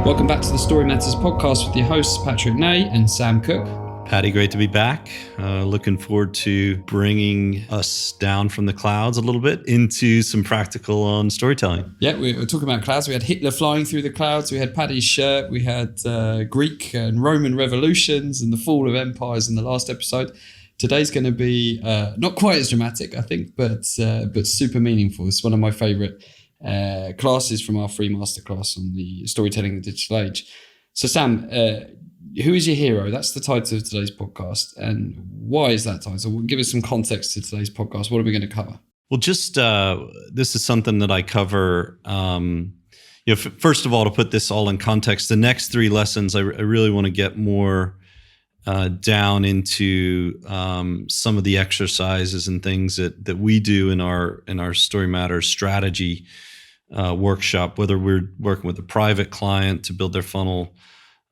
Welcome back to the Story Matters podcast with your hosts, Patrick Ney and Sam Cook. Patty, great to be back. Looking forward to bringing us down from the clouds a little bit into some practical on storytelling. Yeah, we were talking about clouds. We had Hitler flying through the clouds. We had Paddy's shirt. We had Greek and Roman revolutions and the fall of empires in the last episode. Today's going to be not quite as dramatic, I think, but super meaningful. It's one of my favorite classes from our free masterclass on the storytelling in the digital age. So Sam, who is your hero? That's the title of today's podcast. And why is that title? Give us some context to today's podcast. What are we going to cover? Well, just this is something that I cover. First of all, to put this all in context, the next three lessons, I really want to get more down into some of the exercises and things that we do in our Story Matters strategy workshop, whether we're working with a private client to build their funnel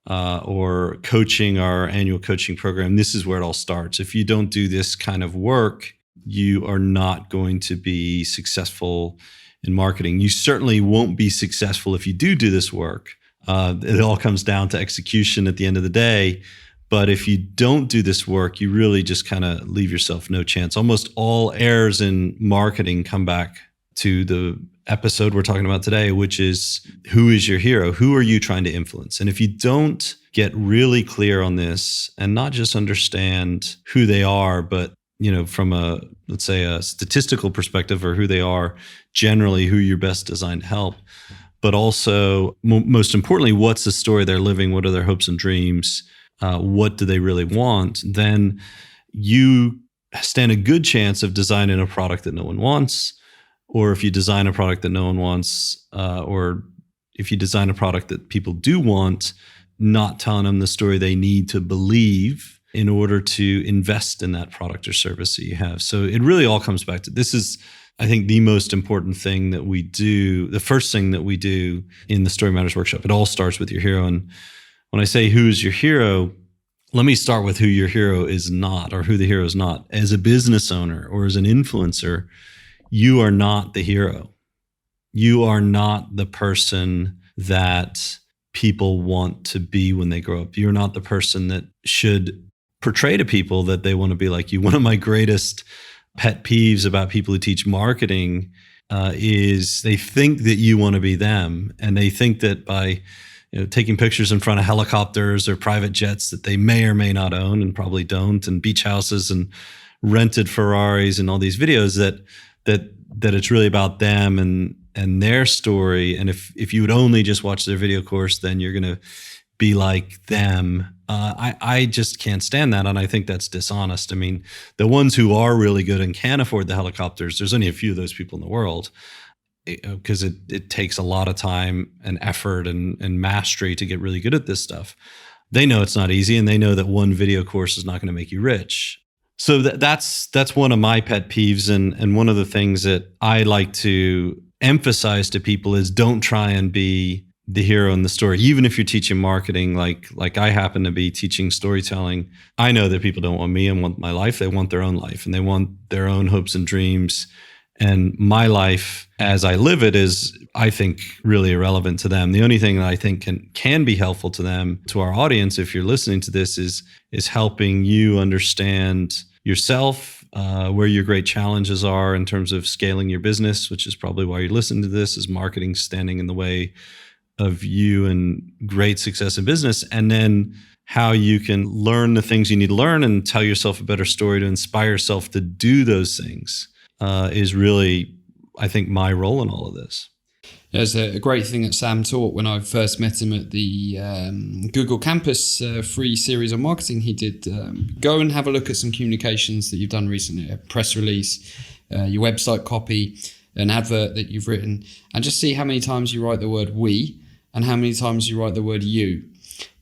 or coaching our annual coaching program. This is where it all starts. If you don't do this kind of work, you are not going to be successful in marketing. You certainly won't be successful if you do this work. It all comes down to execution at the end of the day. But if you don't do this work, you really just kind of leave yourself no chance. Almost all errors in marketing come back to the episode we're talking about today, which is, who is your hero? Who are you trying to influence? And if you don't get really clear on this and not just understand who they are, but from let's say a statistical perspective, or who they are generally, who you're best designed to help, but also most importantly, what's the story they're living? What are their hopes and dreams? What do they really want? Then you stand a good chance of designing a product that no one wants. Or if you design a product that no one wants, or if you design a product that people do want, not telling them the story they need to believe in order to invest in that product or service that you have. So it really all comes back to, this is, I think, the most important thing that we do, the first thing that we do in the Story Matters workshop. It all starts with your hero. And when I say who's your hero, let me start with who your hero is not, or who the hero is not. As a business owner or as an influencer, you are not the hero. You are not the person that people want to be when they grow up. You're not the person that should portray to people that they want to be like you. One of my greatest pet peeves about people who teach marketing is they think that you want to be them. And they think that by taking pictures in front of helicopters or private jets that they may or may not own and probably don't, and beach houses and rented Ferraris and all these videos, that it's really about them and their story. And if you would only just watch their video course, then you're going to be like them. I just can't stand that. And I think that's dishonest. I mean, the ones who are really good and can afford the helicopters, there's only a few of those people in the world, because it takes a lot of time and effort and mastery to get really good at this stuff. They know it's not easy, and they know that one video course is not going to make you rich. So that's one of my pet peeves, and one of the things that I like to emphasize to people is, don't try and be the hero in the story. Even if you're teaching marketing, like I happen to be teaching storytelling, I know that people don't want me and want my life. They want their own life, and they want their own hopes and dreams. And my life as I live it is, I think, really irrelevant to them. The only thing that I think can be helpful to them, to our audience, if you're listening to this, is helping you understand yourself, where your great challenges are in terms of scaling your business, which is probably why you're listening to this. Is marketing standing in the way of you and great success in business? And then how you can learn the things you need to learn and tell yourself a better story to inspire yourself to do those things is really, I think, my role in all of this. There's a great thing that Sam taught when I first met him at the Google Campus free series on marketing. He did go and have a look at some communications that you've done recently, a press release, your website copy, an advert that you've written, and just see how many times you write the word we and how many times you write the word you.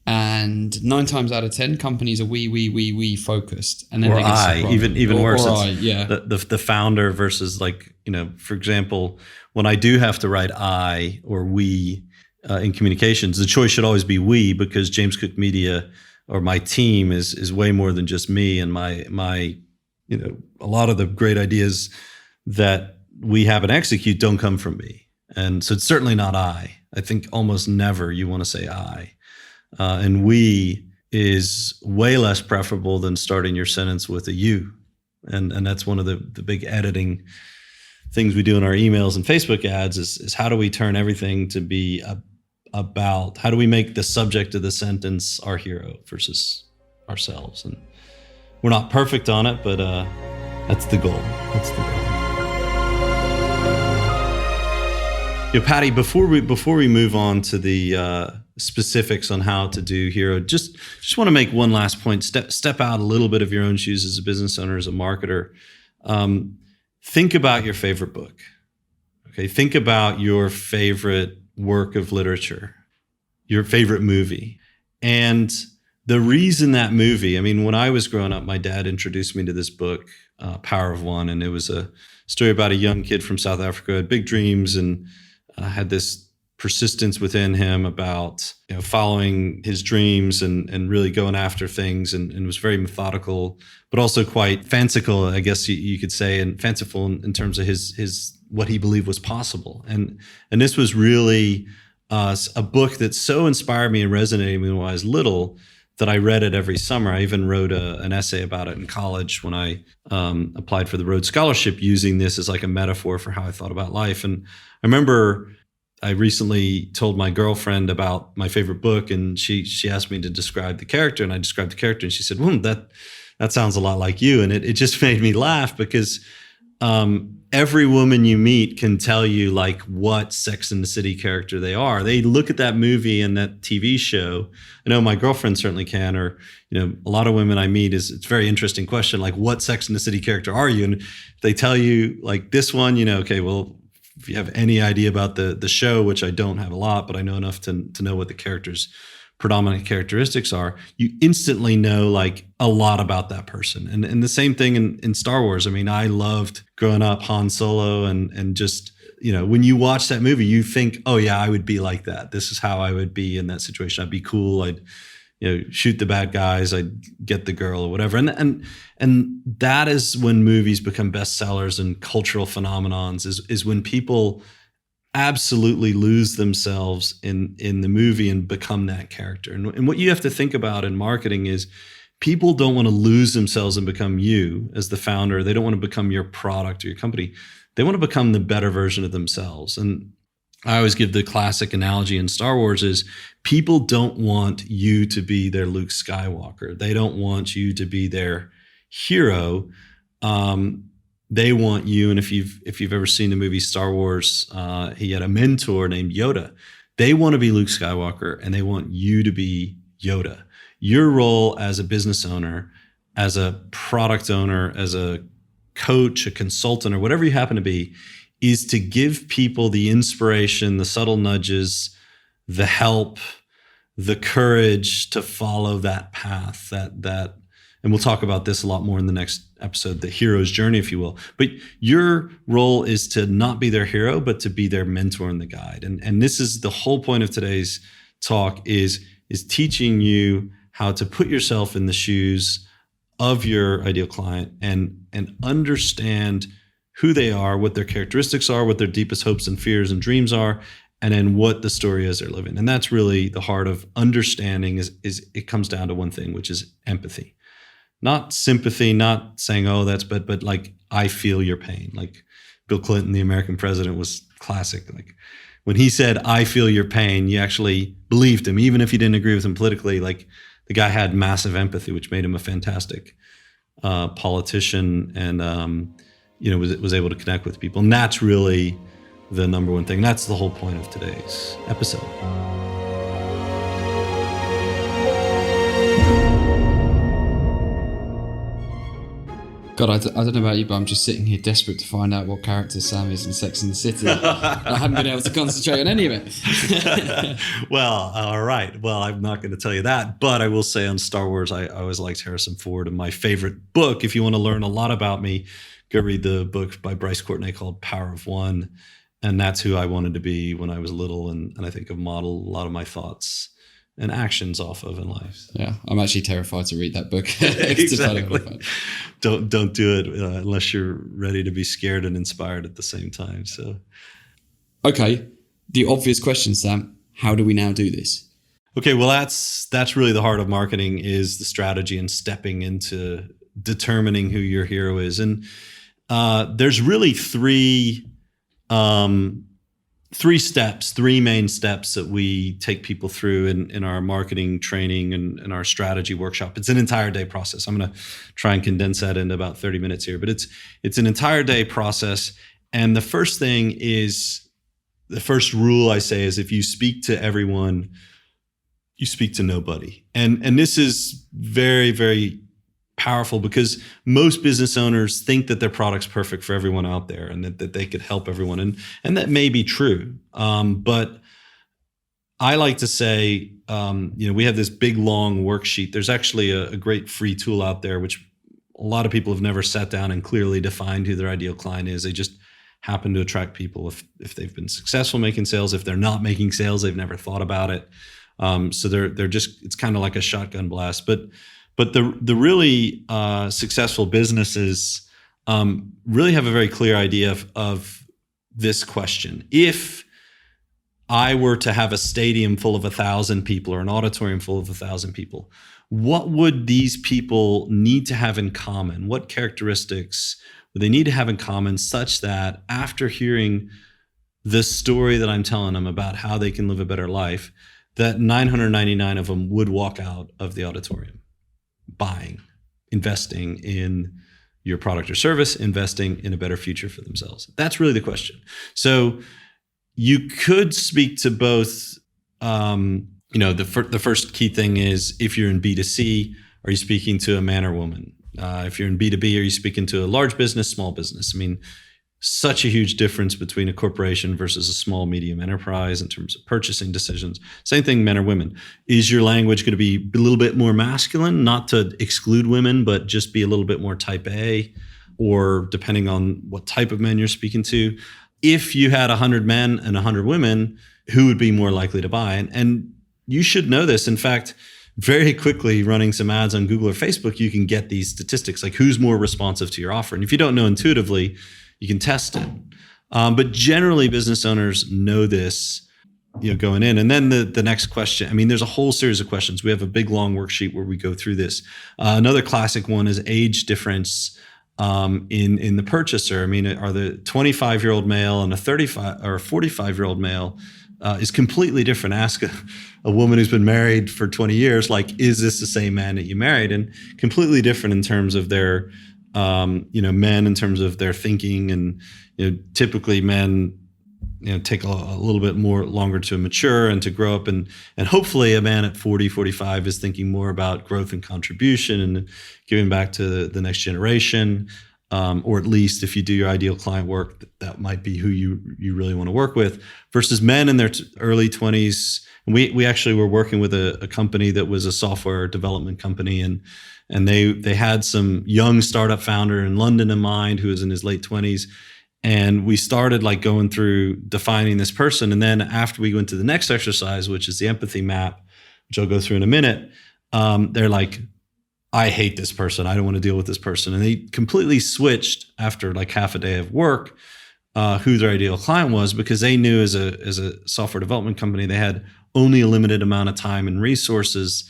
And 9 times out of 10, companies are we focused, and then or I, even worse. Or I, yeah. The founder versus, like, for example, when I do have to write I or we in communications, the choice should always be we, because James Cook Media or my team is way more than just me, and my a lot of the great ideas that we have and execute don't come from me, and so it's certainly not I. I think almost never you want to say I. And we is way less preferable than starting your sentence with a you. And that's one of the big editing things we do in our emails and Facebook ads is how do we turn everything to be about, how do we make the subject of the sentence our hero versus ourselves? And we're not perfect on it, but that's the goal. That's the goal. Patty, before we move on to the specifics on how to do hero, just want to make one last point. Step out a little bit of your own shoes as a business owner, as a marketer. Think about your favorite book. Okay, think about your favorite work of literature, your favorite movie, and the reason that movie. I mean, when I was growing up, my dad introduced me to this book, Power of One, and it was a story about a young kid from South Africa who had big dreams and had this persistence within him about following his dreams and really going after things, and was very methodical, but also quite fanciful, I guess you could say, and fanciful in terms of his what he believed was possible. And this was really a book that so inspired me and resonated with me when I was little that I read it every summer. I even wrote an essay about it in college when I applied for the Rhodes Scholarship, using this as like a metaphor for how I thought about life. And I remember I recently told my girlfriend about my favorite book, and she asked me to describe the character, and I described the character, and she said, that sounds a lot like you. And it just made me laugh because every woman you meet can tell you like what Sex and the City character they are. They look at that movie and that TV show. I know my girlfriend certainly can, or a lot of women I meet it's a very interesting question, like what Sex and the City character are you? And they tell you like this one, okay, well, if you have any idea about the show, which I don't have a lot, but I know enough to know what the character's predominant characteristics are, you instantly know like a lot about that person. And the same thing in Star Wars. I mean, I loved growing up Han Solo, and just, when you watch that movie, you think, oh yeah, I would be like that. This is how I would be in that situation. I'd be cool. I'd shoot the bad guys. I'd get the girl or whatever. And that is when movies become bestsellers and cultural phenomenons, is when people absolutely lose themselves in the movie and become that character. And what you have to think about in marketing is people don't want to lose themselves and become you as the founder. They don't want to become your product or your company. They want to become the better version of themselves. And I always give the classic analogy in Star Wars is people don't want you to be their Luke Skywalker. They don't want you to be their hero. They want you. And if you've ever seen the movie Star Wars, he had a mentor named Yoda. They want to be Luke Skywalker, and they want you to be Yoda. Your role as a business owner, as a product owner, as a coach, a consultant, or whatever you happen to be, is to give people the inspiration, the subtle nudges, the help, the courage to follow that path, that, and we'll talk about this a lot more in the next episode, the hero's journey, if you will. But your role is to not be their hero, but to be their mentor and the guide. And this is the whole point of today's talk is teaching you how to put yourself in the shoes of your ideal client and understand who they are, what their characteristics are, what their deepest hopes and fears and dreams are, and then what the story is they're living. And that's really the heart of understanding is it comes down to one thing, which is empathy. Not sympathy, not saying, oh, that's bad, but like, I feel your pain. Like Bill Clinton, the American president, was classic. Like when he said, I feel your pain, you actually believed him, even if you didn't agree with him politically. Like the guy had massive empathy, which made him a fantastic politician, and was able to connect with people. And that's really the number one thing. That's the whole point of today's episode. God, I don't know about you, but I'm just sitting here desperate to find out what character Sam is in Sex and the City. I haven't been able to concentrate on any of it. Well, all right. Well, I'm not going to tell you that, but I will say on Star Wars, I always liked Harrison Ford. And my favorite book, if you want to learn a lot about me, go read the book by Bryce Courtenay called Power of One. And that's who I wanted to be when I was little. And I think I've modeled a lot of my thoughts and actions off of in life. Yeah, I'm actually terrified to read that book. Exactly. Don't do it unless you're ready to be scared and inspired at the same time. So, okay, the obvious question, Sam, how do we now do this? Okay, well, that's really the heart of marketing, is the strategy and stepping into determining who your hero is. And there's really three main steps that we take people through in our marketing training and our strategy workshop. It's an entire day process. I'm going to try and condense that into about 30 minutes here, but it's an entire day process. And the first thing is, the first rule I say is, if you speak to everyone, you speak to nobody. And this is very, very powerful, because most business owners think that their product's perfect for everyone out there, and that they could help everyone. And that may be true. But I like to say, we have this big, long worksheet. There's actually a great free tool out there, which a lot of people have never sat down and clearly defined who their ideal client is. They just happen to attract people if they've been successful making sales. If they're not making sales, they've never thought about it. So they're just, it's kind of like a shotgun blast. But the really successful businesses really have a very clear idea of this question. If I were to have a stadium full of 1,000 people, or an auditorium full of 1,000 people, what would these people need to have in common? What characteristics would they need to have in common, such that after hearing the story that I'm telling them about how they can live a better life, that 999 of them would walk out of the auditorium buying, investing in your product or service, investing in a better future for themselves? That's really the question. So you could speak to both. The first key thing is, if you're in B2C, are you speaking to a man or woman? If you're in B2B, are you speaking to a large business, small business? I mean, such a huge difference between a corporation versus a small, medium enterprise in terms of purchasing decisions. Same thing, men or women. Is your language going to be a little bit more masculine, not to exclude women, but just be a little bit more type A, or depending on what type of men you're speaking to? If you had 100 men and 100 women, who would be more likely to buy? And you should know this. In fact, very quickly, running some ads on Google or Facebook, you can get these statistics, like who's more responsive to your offer. And if you don't know intuitively, you can test it. But generally, business owners know this, going in. And then the next question, there's a whole series of questions. We have a big, long worksheet where we go through this. Another classic one is age difference in the purchaser. Are the 25-year-old male and a 35 or 45-year-old male is completely different. Ask a woman who's been married for 20 years, like, is this the same man that you married? And completely different in terms of their, men, in terms of their thinking. And, typically men, take a little bit more longer to mature and to grow up. And hopefully a man at 40, 45 is thinking more about growth and contribution and giving back to the next generation. Or at least if you do your ideal client work, that might be who you really want to work with, versus men in their early 20s. And we actually were working with a company that was a software development company, and they had some young startup founder in London in mind who was in his late 20s. And we started going through defining this person. And then after we went to the next exercise, which is the empathy map, which I'll go through in a minute, they're like, I hate this person. I don't want to deal with this person. And they completely switched after half a day of work who their ideal client was, because they knew as a software development company, they had only a limited amount of time and resources,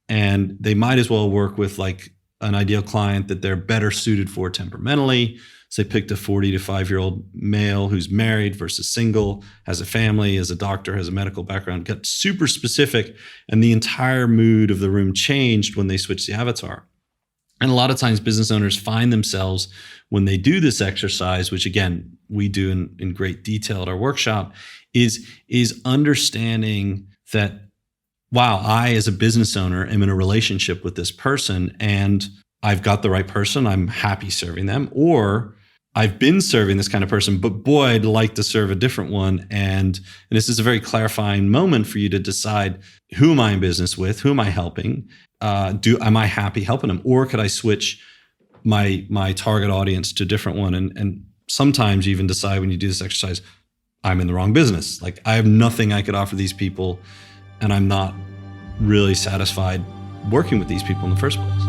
and they might as well work with an ideal client that they're better suited for temperamentally. So they picked a 40 to 5-year-old male who's married versus single, has a family, is a doctor, has a medical background, got super specific, and the entire mood of the room changed when they switched the avatar. And a lot of times business owners find themselves, when they do this exercise, which again, we do in great detail at our workshop, is understanding that, wow, I as a business owner am in a relationship with this person, and I've got the right person, I'm happy serving them, or I've been serving this kind of person, but boy, I'd like to serve a different one. And this is a very clarifying moment for you to decide, who am I in business with? Who am I helping? Am I happy helping them? Or could I switch my target audience to a different one? And sometimes you even decide, when you do this exercise, I'm in the wrong business. I have nothing I could offer these people, and I'm not really satisfied working with these people in the first place.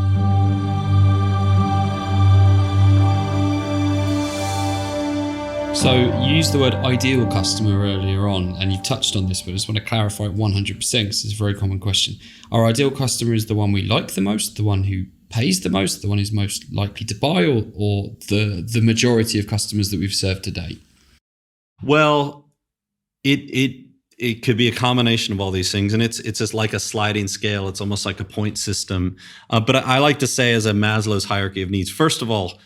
So you used the word ideal customer earlier on, and you've touched on this, but I just want to clarify it 100% because it's a very common question. Our ideal customer is the one we like the most, the one who pays the most, the one who's most likely to buy, or the majority of customers that we've served to date? Well, it could be a combination of all these things, and it's just like a sliding scale. It's almost like a point system. But I like to say, as a Maslow's hierarchy of needs, first of all,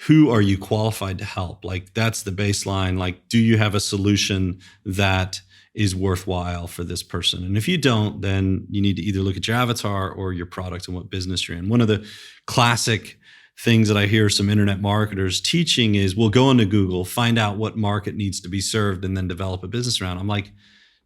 who are you qualified to help? Like, that's the baseline. Like, do you have a solution that is worthwhile for this person? And if you don't, then you need to either look at your avatar or your product and what business you're in. One of the classic things that I hear some internet marketers teaching is, we'll go into Google, find out what market needs to be served, and then develop a business around. I'm like,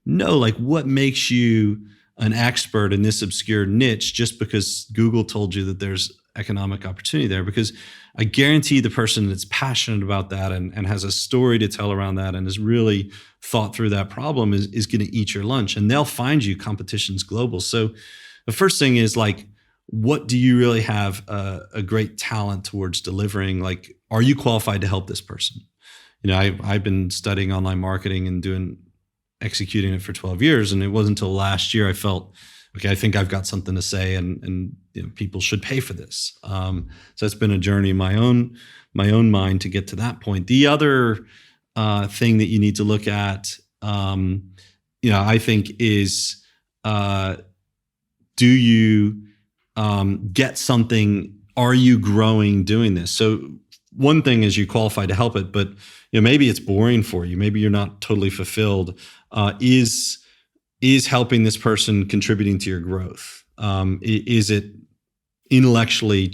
no, like, what makes you an expert in this obscure niche just because Google told you that there's economic opportunity there? Because I guarantee the person that's passionate about that and has a story to tell around that and has really thought through that problem is going to eat your lunch, and they'll find you. Competition's global. So the first thing is, like, what do you really have a great talent towards delivering? Like, are you qualified to help this person? You know, I've been studying online marketing and executing it for 12 years. And it wasn't until last year I felt, okay, I think I've got something to say, and you know, people should pay for this. So it's been a journey in my own mind to get to that point. The other thing that you need to look at, I think is, do you get something? Are you growing doing this? So one thing is, you qualify to help it, but maybe it's boring for you. Maybe you're not totally fulfilled. Is helping this person contributing to your growth? Is it intellectually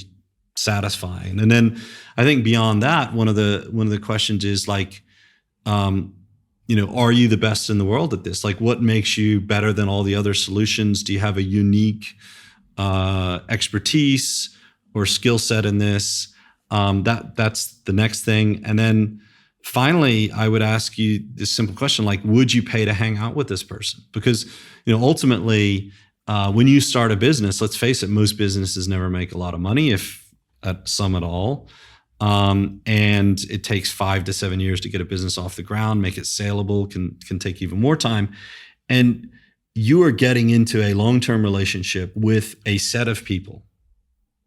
satisfying? And then I think beyond that, one of the questions is, like, are you the best in the world at this? Like, what makes you better than all the other solutions? Do you have a unique expertise or skill set in this? That's the next thing. And then finally, I would ask you this simple question, like, would you pay to hang out with this person? Because, ultimately, when you start a business, let's face it, most businesses never make a lot of money, if some at all. And it takes 5 to 7 years to get a business off the ground, make it saleable, can take even more time. And you are getting into a long-term relationship with a set of people.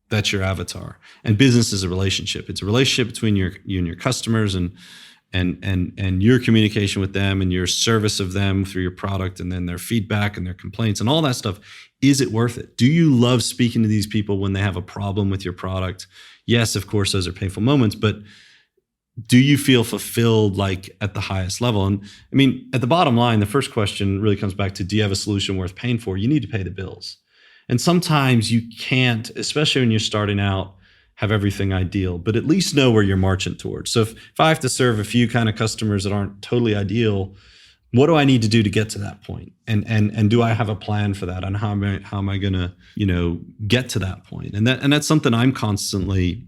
That's your avatar. And business is a relationship. It's a relationship between you and your customers, and your communication with them, and your service of them through your product, and then their feedback and their complaints and all that stuff. Is it worth it? Do you love speaking to these people when they have a problem with your product? Yes, of course, those are painful moments, but do you feel fulfilled, like, at the highest level? And I mean, at the bottom line, the first question really comes back to, do you have a solution worth paying for? You need to pay the bills. And sometimes you can't, especially when you're starting out, have everything ideal, but at least know where you're marching towards. So if I have to serve a few kind of customers that aren't totally ideal, what do I need to do to get to that point? And do I have a plan for that? And how am I going to, get to that point? And that's something I'm constantly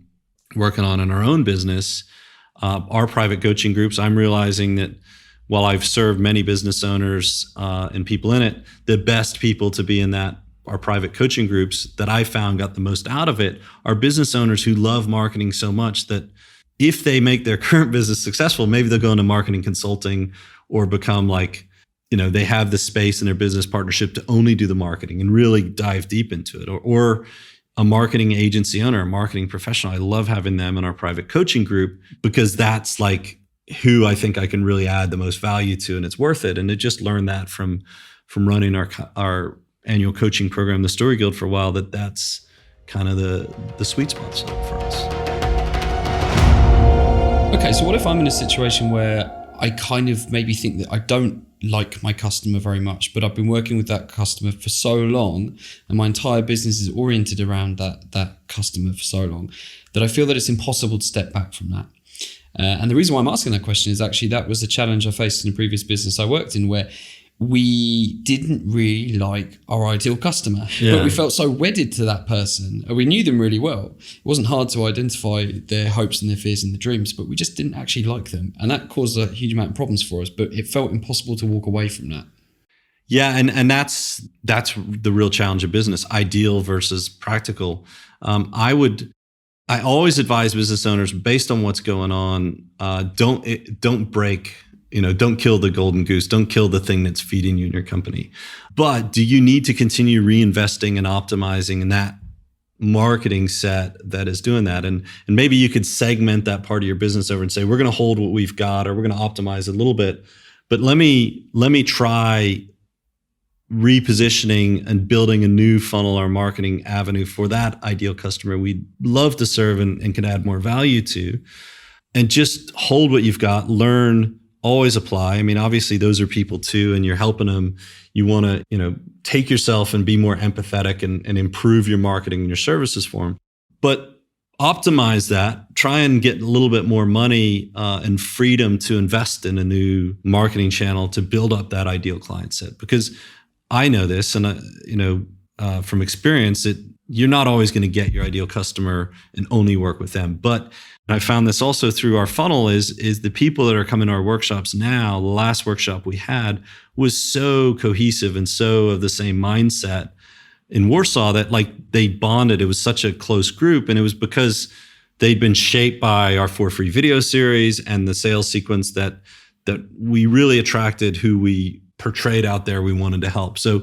working on in our own business. Our private coaching groups, I'm realizing that while I've served many business owners and people in it, the best people to be in our private coaching groups that I found got the most out of it are business owners who love marketing so much that if they make their current business successful, maybe they'll go into marketing consulting or become they have the space in their business partnership to only do the marketing and really dive deep into it. Or a marketing agency owner, a marketing professional. I love having them in our private coaching group because that's like who I think I can really add the most value to, and it's worth it. And to just learn that from running our annual coaching program, the Story Guild, for a while, that's kind of the sweet spot for us. Okay, so what if I'm in a situation where I kind of maybe think that I don't like my customer very much, but I've been working with that customer for so long, and my entire business is oriented around that customer for so long, that I feel that it's impossible to step back from that. And the reason why I'm asking that question is actually that was a challenge I faced in a previous business I worked in, where we didn't really like our ideal customer, but we felt so wedded to that person. We knew them really well. It wasn't hard to identify their hopes and their fears and their dreams, but we just didn't actually like them. And that caused a huge amount of problems for us, but it felt impossible to walk away from that. Yeah, and that's the real challenge of business, ideal versus practical. I would I always advise business owners, based on what's going on, don't break, don't kill the golden goose. Don't kill the thing that's feeding you in your company. But do you need to continue reinvesting and optimizing in that marketing set that is doing that? And maybe you could segment that part of your business over and say, we're going to hold what we've got, or we're going to optimize a little bit. But let me try repositioning and building a new funnel or marketing avenue for that ideal customer we'd love to serve and can add more value to. And just hold what you've got, learn, always apply. I mean, obviously those are people too, and you're helping them. You want to, take yourself and be more empathetic and improve your marketing and your services for them. But optimize that, try and get a little bit more money and freedom to invest in a new marketing channel to build up that ideal client set. Because I know this, and from experience, that you're not always going to get your ideal customer and only work with them. But I found this also through our funnel is the people that are coming to our workshops now. The last workshop we had was so cohesive and so of the same mindset in Warsaw that they bonded. It was such a close group, and it was because they'd been shaped by our 4 free video series and the sales sequence that we really attracted who we portrayed out there we wanted to help. So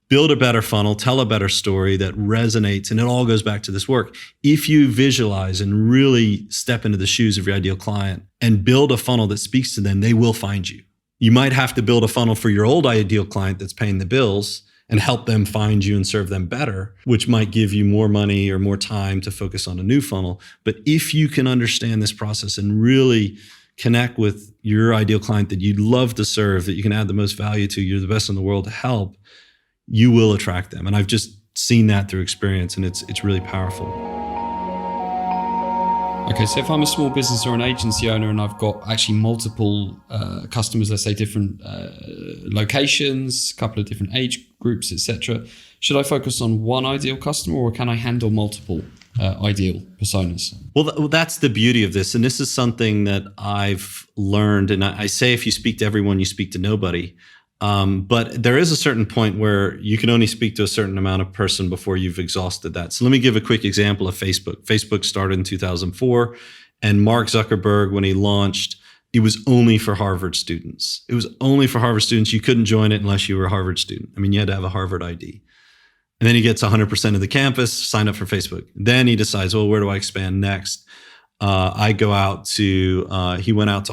build a better funnel, tell a better story that resonates, and it all goes back to this work. If you visualize and really step into the shoes of your ideal client and build a funnel that speaks to them, they will find you. You might have to build a funnel for your old ideal client that's paying the bills and help them find you and serve them better, which might give you more money or more time to focus on a new funnel. But if you can understand this process and really connect with your ideal client that you'd love to serve, that you can add the most value to, you're the best in the world to help, you will attract them. And I've just seen that through experience, and it's really powerful. Okay, so if I'm a small business or an agency owner and I've got actually multiple customers, let's say different locations, a couple of different age groups, etc., should I focus on one ideal customer, or can I handle multiple ideal personas? Well, that's the beauty of this. And this is something that I've learned. And I say, if you speak to everyone, you speak to nobody. But there is a certain point where you can only speak to a certain amount of person before you've exhausted that. So let me give a quick example of Facebook. Facebook started in 2004, and Mark Zuckerberg, when he launched, it was only for Harvard students. It was only for Harvard students. You couldn't join it unless you were a Harvard student. I mean, you had to have a Harvard ID. And then he gets 100% of the campus signed up for Facebook. Then he decides, well, where do I expand next? He went out to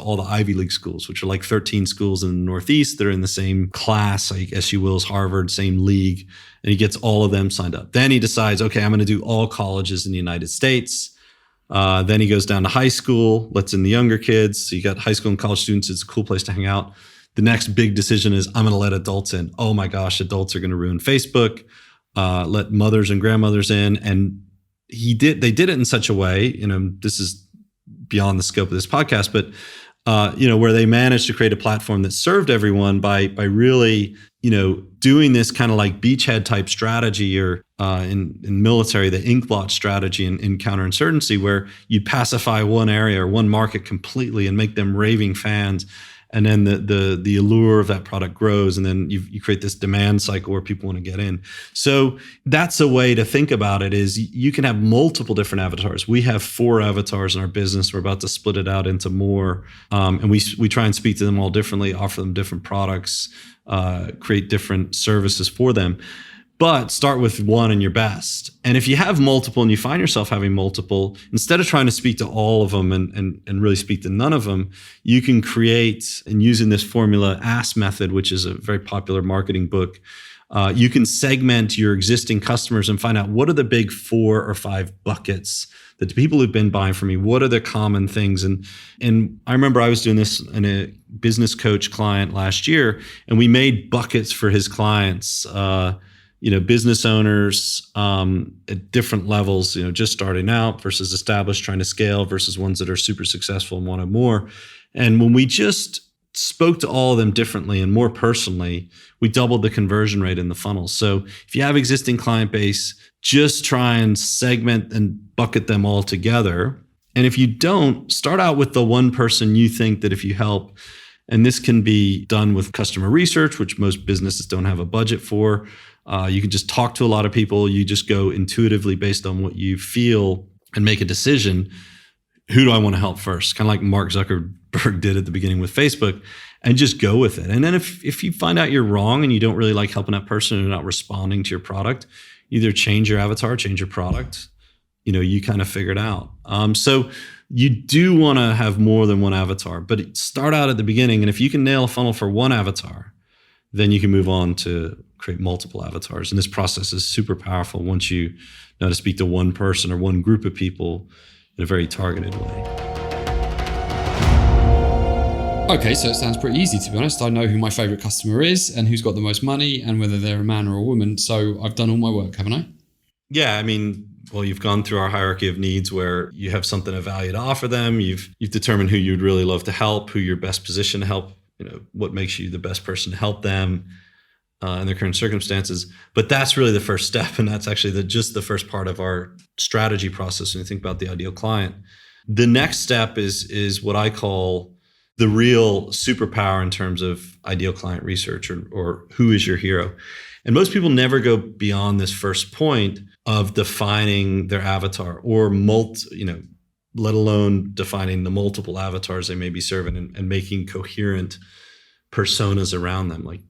all the Ivy League schools, which are like 13 schools in the Northeast. They're in the same class, I guess you will, as Harvard, same league. And he gets all of them signed up. Then he decides, okay, I'm going to do all colleges in the United States. Then he goes down to high school, lets in the younger kids. So you got high school and college students. It's a cool place to hang out. The next big decision is, I'm going to let adults in. Oh my gosh, adults are going to ruin Facebook. Let mothers and grandmothers in. And they did it in such a way, this is beyond the scope of this podcast, but where they managed to create a platform that served everyone by really, doing this kind of like beachhead type strategy, or in military, the ink blot strategy in counterinsurgency, where you pacify one area or one market completely and make them raving fans. And then the allure of that product grows, and then you create this demand cycle where people want to get in. So that's a way to think about it, is you can have multiple different avatars. We have 4 avatars in our business. We're about to split it out into more. And we try and speak to them all differently, offer them different products, create different services for them. But start with one and your best. And if you have multiple and you find yourself having multiple, instead of trying to speak to all of them and really speak to none of them, you can create, and using this formula, ASK method, which is a very popular marketing book, you can segment your existing customers and find out what are the big 4 or 5 buckets that the people who've been buying from me, what are the common things? And I remember I was doing this in a business coach client last year, and we made buckets for his clients, business owners at different levels, just starting out versus established, trying to scale, versus ones that are super successful and wanted more. And when we just spoke to all of them differently and more personally, we doubled the conversion rate in the funnel. So if you have existing client base, just try and segment and bucket them all together. And if you don't, start out with the one person you think that if you help, and this can be done with customer research, which most businesses don't have a budget for. You can just talk to a lot of people. You just go intuitively based on what you feel and make a decision. Who do I want to help first? Kind of like Mark Zuckerberg did at the beginning with Facebook, and just go with it. And then if you find out you're wrong and you don't really like helping that person and they're not responding to your product, either change your avatar, change your product. You kind of figure it out. So you do want to have more than one avatar, but start out at the beginning. And if you can nail a funnel for one avatar, then you can move on to create multiple avatars. And this process is super powerful once you know how to speak to one person or one group of people in a very targeted way. Okay, so it sounds pretty easy, to be honest. I know who my favorite customer is and who's got the most money and whether they're a man or a woman. So I've done all my work, haven't I? Yeah, well, you've gone through our hierarchy of needs where you have something of value to offer them. You've determined who you'd really love to help, who you're best positioned to help, what makes you the best person to help them in their current circumstances. But that's really the first step. And that's actually just the first part of our strategy process when you think about the ideal client. The next step is what I call the real superpower in terms of ideal client research, or who is your hero. And most people never go beyond this first point of defining their avatar, or let alone defining the multiple avatars they may be serving, and making coherent personas around them, like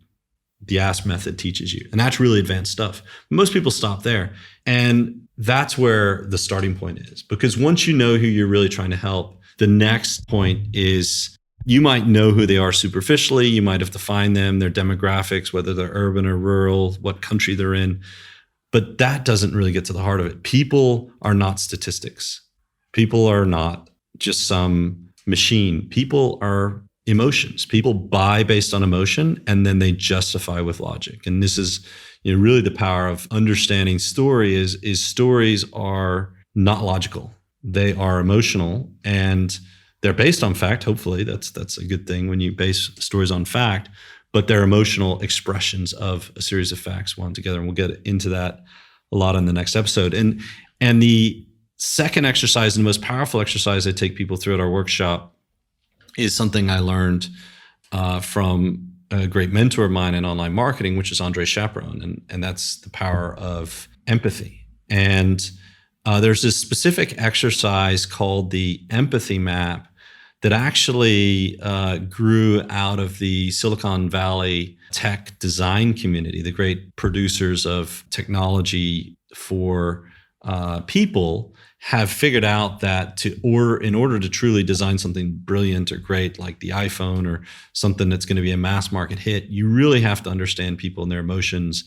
the Ask method teaches you. And that's really advanced stuff. Most people stop there. And that's where the starting point is. Because once you know who you're really trying to help, the next point is, you might know who they are superficially. You might have defined them, their demographics, whether they're urban or rural, what country they're in. But that doesn't really get to the heart of it. People are not statistics. People are not just some machine. People are emotions. People buy based on emotion, and then they justify with logic. And this is really the power of understanding story is stories are not logical. They are emotional, and they're based on fact. Hopefully that's a good thing when you base stories on fact, but they're emotional expressions of a series of facts wound together. And we'll get into that a lot in the next episode. And the second exercise, and the most powerful exercise I take people through at our workshop, is something I learned from a great mentor of mine in online marketing, which is Andre Chaperon. And that's the power of empathy. And there's this specific exercise called the empathy map that actually grew out of the Silicon Valley tech design community, the great producers of technology for people have figured out that in order to truly design something brilliant or great like the iPhone or something that's going to be a mass market hit, you really have to understand people and their emotions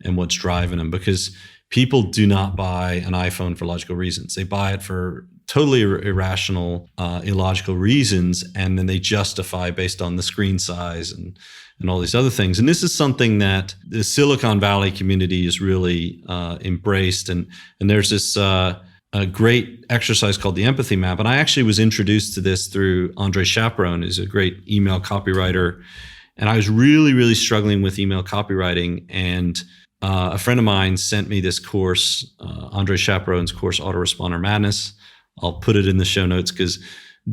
and what's driving them, because people do not buy an iPhone for logical reasons. They buy it for totally irrational, illogical reasons, and then they justify based on the screen size and all these other things. And this is something that the Silicon Valley community is really embraced. And there's this a great exercise called the empathy map. And I actually was introduced to this through Andre Chaperon, who's a great email copywriter. And I was really, really struggling with email copywriting. And a friend of mine sent me this course, Andre Chaperon's course, Autoresponder Madness. I'll put it in the show notes, because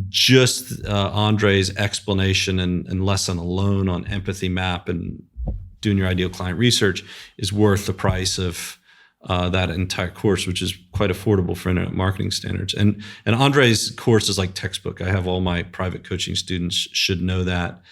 just Andre's explanation and lesson alone on empathy map and doing your ideal client research is worth the price of that entire course, which is quite affordable for internet marketing standards. And Andre's course is like textbook. I have all my private coaching students should know that.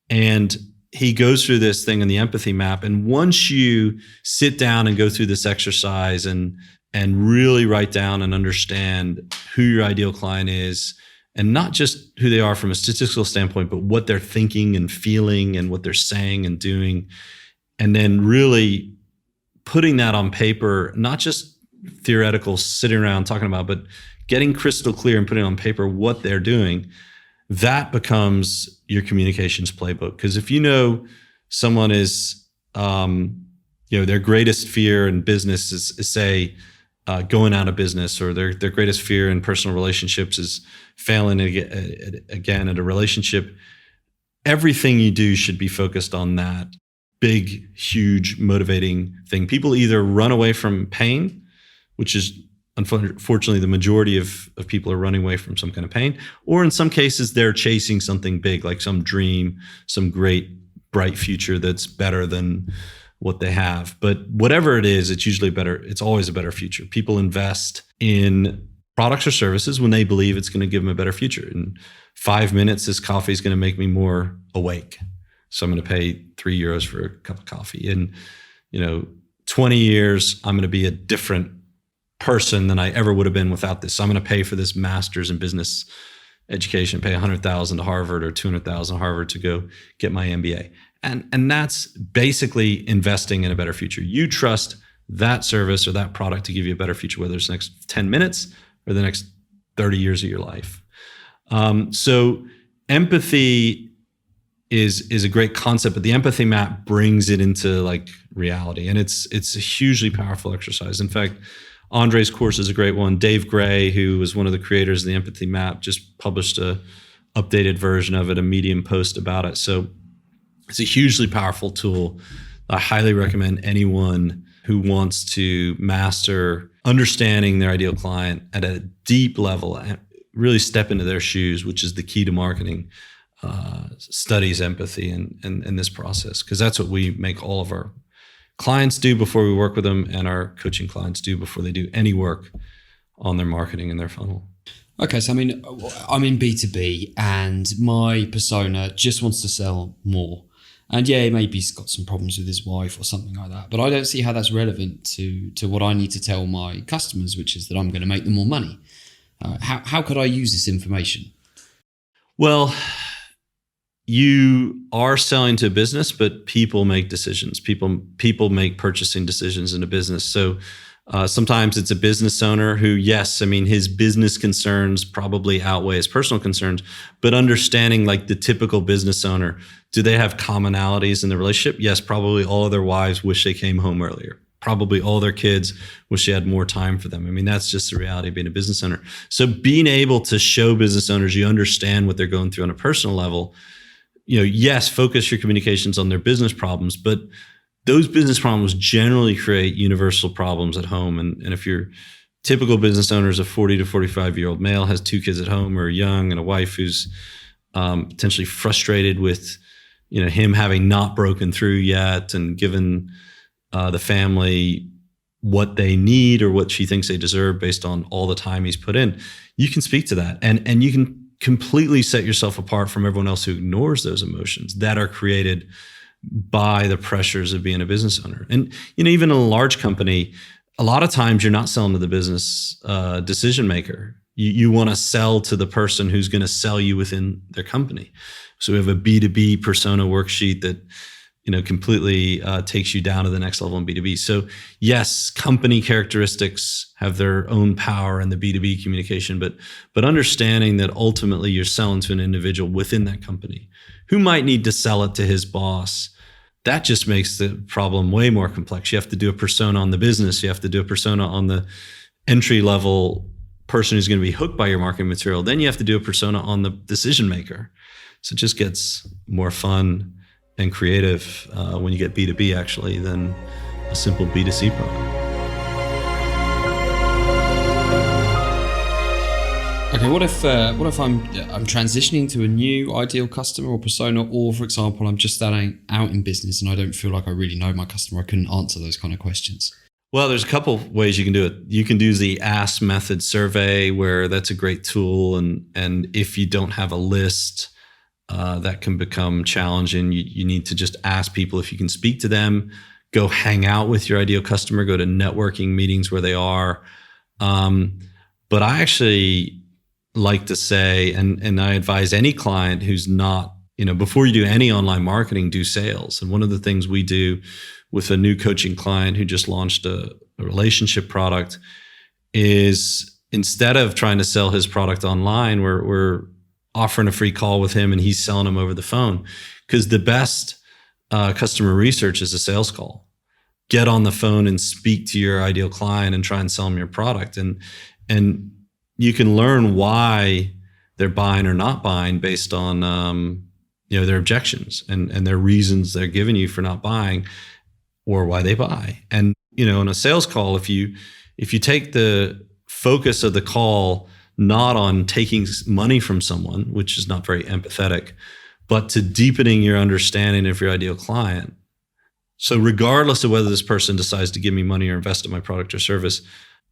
And he goes through this thing in the empathy map. And once you sit down and go through this exercise and really write down and understand who your ideal client is, and not just who they are from a statistical standpoint, but what they're thinking and feeling and what they're saying and doing, and then really putting that on paper, not just theoretical sitting around talking about, but getting crystal clear and putting on paper what they're doing, that becomes your communications playbook. Because if you know someone is, their greatest fear in business is say, going out of business, or their greatest fear in personal relationships is failing again at a relationship, everything you do should be focused on that big, huge, motivating thing. People either run away from pain, which is unfortunately the majority of people are running away from some kind of pain, or in some cases they're chasing something big, like some dream, some great, bright future that's better than what they have. But whatever it is, it's usually better. It's always a better future. People invest in products or services when they believe it's going to give them a better future. In 5 minutes, this coffee is going to make me more awake. So I'm going to pay €3 for a cup of coffee. In 20 years, I'm going to be a different person than I ever would have been without this. So I'm going to pay for this master's in business education, pay $100,000 to Harvard or $200,000 to Harvard to go get my MBA. And that's basically investing in a better future. You trust that service or that product to give you a better future, whether it's the next 10 minutes or the next 30 years of your life. So empathy is a great concept, but the empathy map brings it into like reality. And it's a hugely powerful exercise. In fact, Andre's course is a great one. Dave Gray, who was one of the creators of the empathy map, just published a updated version of it, a Medium post about it. So it's a hugely powerful tool. I highly recommend anyone who wants to master understanding their ideal client at a deep level, really step into their shoes, which is the key to marketing, studies empathy in this process, because that's what we make all of our clients do before we work with them, and our coaching clients do before they do any work on their marketing and their funnel. Okay, so I'm in B2B and my persona just wants to sell more. And yeah, maybe he's got some problems with his wife or something like that. But I don't see how that's relevant to what I need to tell my customers, which is that I'm going to make them more money. How could I use this information? Well, you are selling to a business, but people make decisions. People make purchasing decisions in a business. So sometimes it's a business owner who, yes, his business concerns probably outweigh his personal concerns, but understanding like the typical business owner, do they have commonalities in the relationship? Yes, probably all of their wives wish they came home earlier. Probably all their kids wish they had more time for them. That's just the reality of being a business owner. So being able to show business owners you understand what they're going through on a personal level, yes, focus your communications on their business problems, but those business problems generally create universal problems at home. And if your typical business owner is a 40 to 45-year-old male, has 2 kids at home or young, and a wife who's potentially frustrated with him having not broken through yet and given the family what they need or what she thinks they deserve based on all the time he's put in, you can speak to that. And you can completely set yourself apart from everyone else who ignores those emotions that are created by the pressures of being a business owner. And even in a large company, a lot of times you're not selling to the business decision maker. You want to sell to the person who's going to sell you within their company. So we have a B2B persona worksheet that completely takes you down to the next level in B2B. So yes, company characteristics have their own power in the B2B communication, but understanding that ultimately you're selling to an individual within that company who might need to sell it to his boss, that just makes the problem way more complex. You have to do a persona on the business. You have to do a persona on the entry level person who's going to be hooked by your marketing material. Then you have to do a persona on the decision maker. So it just gets more fun and creative when you get B2B actually than a simple B2C product. Okay, what if I'm transitioning to a new ideal customer or persona, or for example, I'm just starting out in business and I don't feel like I really know my customer. I couldn't answer those kind of questions. Well, there's a couple of ways you can do it. You can do the Ask Method survey, where that's a great tool, and if you don't have a list, that can become challenging. You need to just ask people if you can speak to them. Go hang out with your ideal customer. Go to networking meetings where they are. But I actually like to say, and I advise any client who's not, before you do any online marketing, do sales. And one of the things we do with a new coaching client who just launched a relationship product is, instead of trying to sell his product online, we're offering a free call with him and he's selling them over the phone. Because the best customer research is a sales call. Get on the phone and speak to your ideal client and try and sell them your product. And you can learn why they're buying or not buying based on their objections and their reasons they're giving you for not buying, or why they buy. And in a sales call, if you take the focus of the call not on taking money from someone, which is not very empathetic, but to deepening your understanding of your ideal client. So regardless of whether this person decides to give me money or invest in my product or service,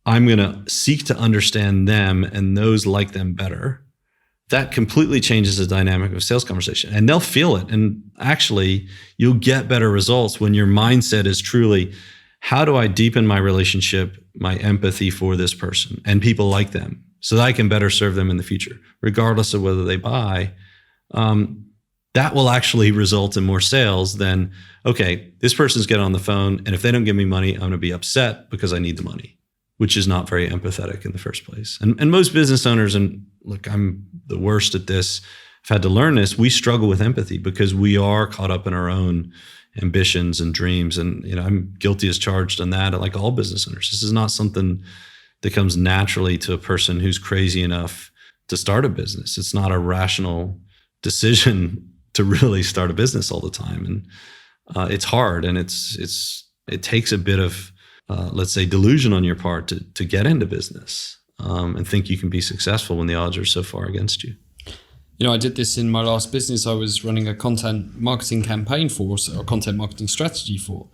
I'm going to seek to understand them and those like them better. That completely changes the dynamic of a sales conversation, and they'll feel it. And actually, you'll get better results when your mindset is truly, how do I deepen my relationship, my empathy for this person and people like them so that I can better serve them in the future, regardless of whether they buy. That will actually result in more sales than, okay, this person's getting on the phone, and if they don't give me money, I'm going to be upset because I need the money, which is not very empathetic in the first place. And most business owners, and look, I'm the worst at this, I've had to learn this, we struggle with empathy because we are caught up in our own ambitions and dreams. And I'm guilty as charged on that, like all business owners. This is not something that comes naturally to a person who's crazy enough to start a business. It's not a rational decision to really start a business all the time. And it's hard, and it takes a bit of let's say delusion on your part to get into business and think you can be successful when the odds are so far against you. I did this in my last business. I was running a content marketing campaign for, or a content marketing strategy for,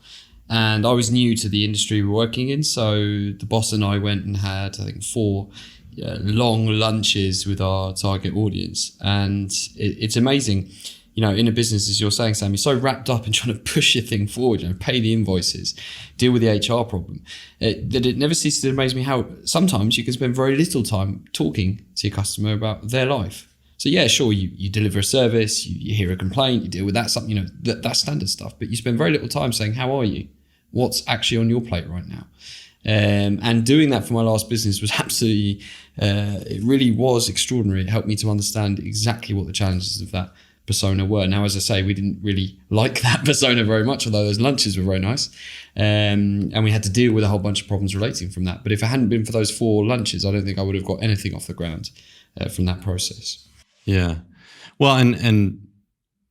and I was new to the industry we're working in. So the boss and I went and had, I think, 4 long lunches with our target audience. And it's amazing. In a business, as you're saying, Sam, you're so wrapped up in trying to push your thing forward, pay the invoices, deal with the HR problem, that it never ceases to amaze me how sometimes you can spend very little time talking to your customer about their life. So yeah, sure, you deliver a service, you hear a complaint, you deal with that, something, that's standard stuff, but you spend very little time saying, how are you? What's actually on your plate right now? And doing that for my last business was absolutely, it really was extraordinary. It helped me to understand exactly what the challenges of that persona were. Now, as I say, we didn't really like that persona very much, although those lunches were very nice. And we had to deal with a whole bunch of problems relating from that. But if it hadn't been for those 4 lunches, I don't think I would have got anything off the ground from that process. Yeah. Well, and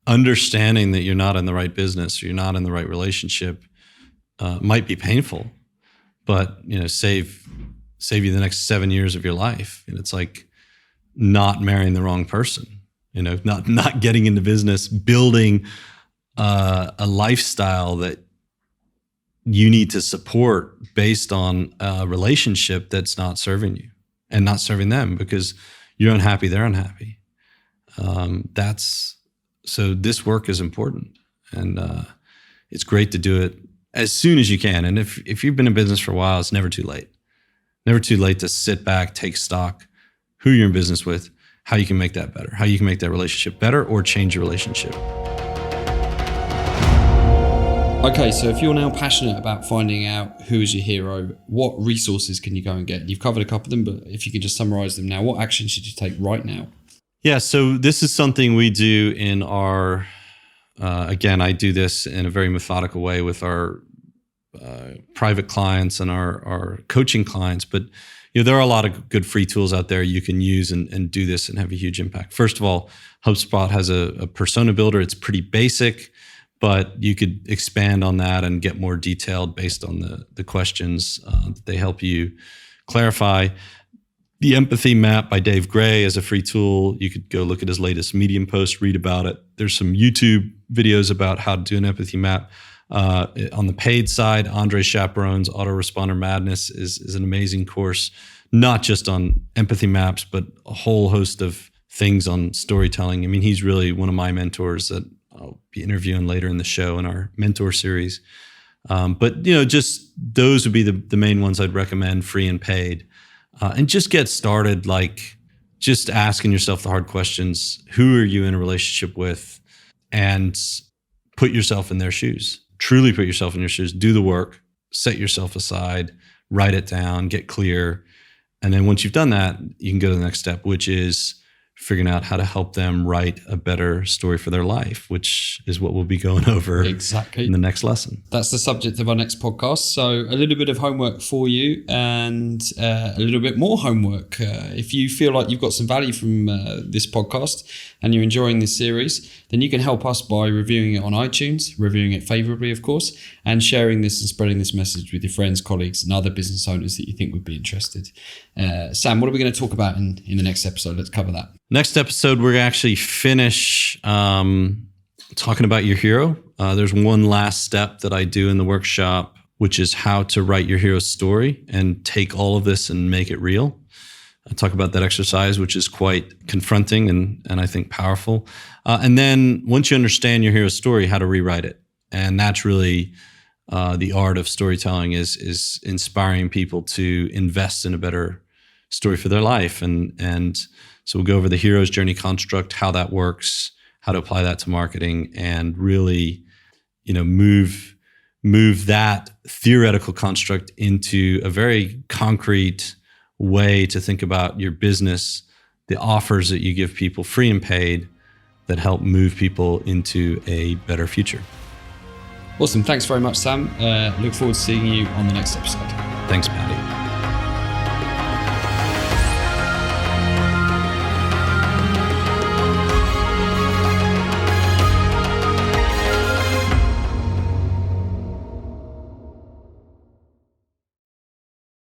understanding that you're not in the right business or you're not in the right relationship might be painful, but save you the next 7 years of your life. And it's like not marrying the wrong person, not getting into business, building a lifestyle that you need to support based on a relationship that's not serving you and not serving them because you're unhappy, they're unhappy. So this work is important, and it's great to do it as soon as you can. And if you've been in business for a while, it's never too late. Never too late to sit back, take stock, who you're in business with, how you can make that better, how you can make that relationship better or change your relationship. Okay, so if you're now passionate about finding out who is your hero, what resources can you go and get? You've covered a couple of them, but if you could just summarize them now, what action should you take right now? Yeah, so this is something we do in our, again, I do this in a very methodical way with our private clients and our coaching clients, but there are a lot of good free tools out there you can use and do this and have a huge impact. First of all, HubSpot has a persona builder. It's pretty basic, but you could expand on that and get more detailed based on the questions that they help you clarify. The Empathy Map by Dave Gray is a free tool. You could go look at his latest Medium post, read about it. There's some YouTube videos about how to do an empathy map. On the paid side, Andre Chaperone's Autoresponder Madness is an amazing course, not just on empathy maps, but a whole host of things on storytelling. I mean, he's really one of my mentors that I'll be interviewing later in the show in our mentor series. But just those would be the main ones I'd recommend, free and paid. And just get started, like just asking yourself the hard questions. Who are you in a relationship with? And put yourself in their shoes. Truly put yourself in your shoes. Do the work. Set yourself aside. Write it down. Get clear. And then once you've done that, you can go to the next step, which is figuring out how to help them write a better story for their life, which is what we'll be going over exactly in the next lesson. That's the subject of our next podcast. So a little bit of homework for you and a little bit more homework. If you feel like you've got some value from this podcast and you're enjoying this series, then you can help us by reviewing it on iTunes, reviewing it favorably, of course, and sharing this and spreading this message with your friends, colleagues, and other business owners that you think would be interested. Sam, what are we going to talk about in the next episode? Let's cover that. Next episode, we're going to actually finish talking about your hero. There's one last step that I do in the workshop which is how to write your hero's story and take all of this and make it real. I talk about that exercise, which is quite confronting and I think powerful. And then once you understand your hero's story, how to rewrite it. And that's really the art of storytelling, is inspiring people to invest in a better story for their life. And so we'll go over the hero's journey construct, how that works, how to apply that to marketing, and really, move that theoretical construct into a very concrete way to think about your business, the offers that you give people, free and paid, that help move people into a better future. Awesome. Thanks very much, Sam. Look forward to seeing you on the next episode. Thanks, Patty.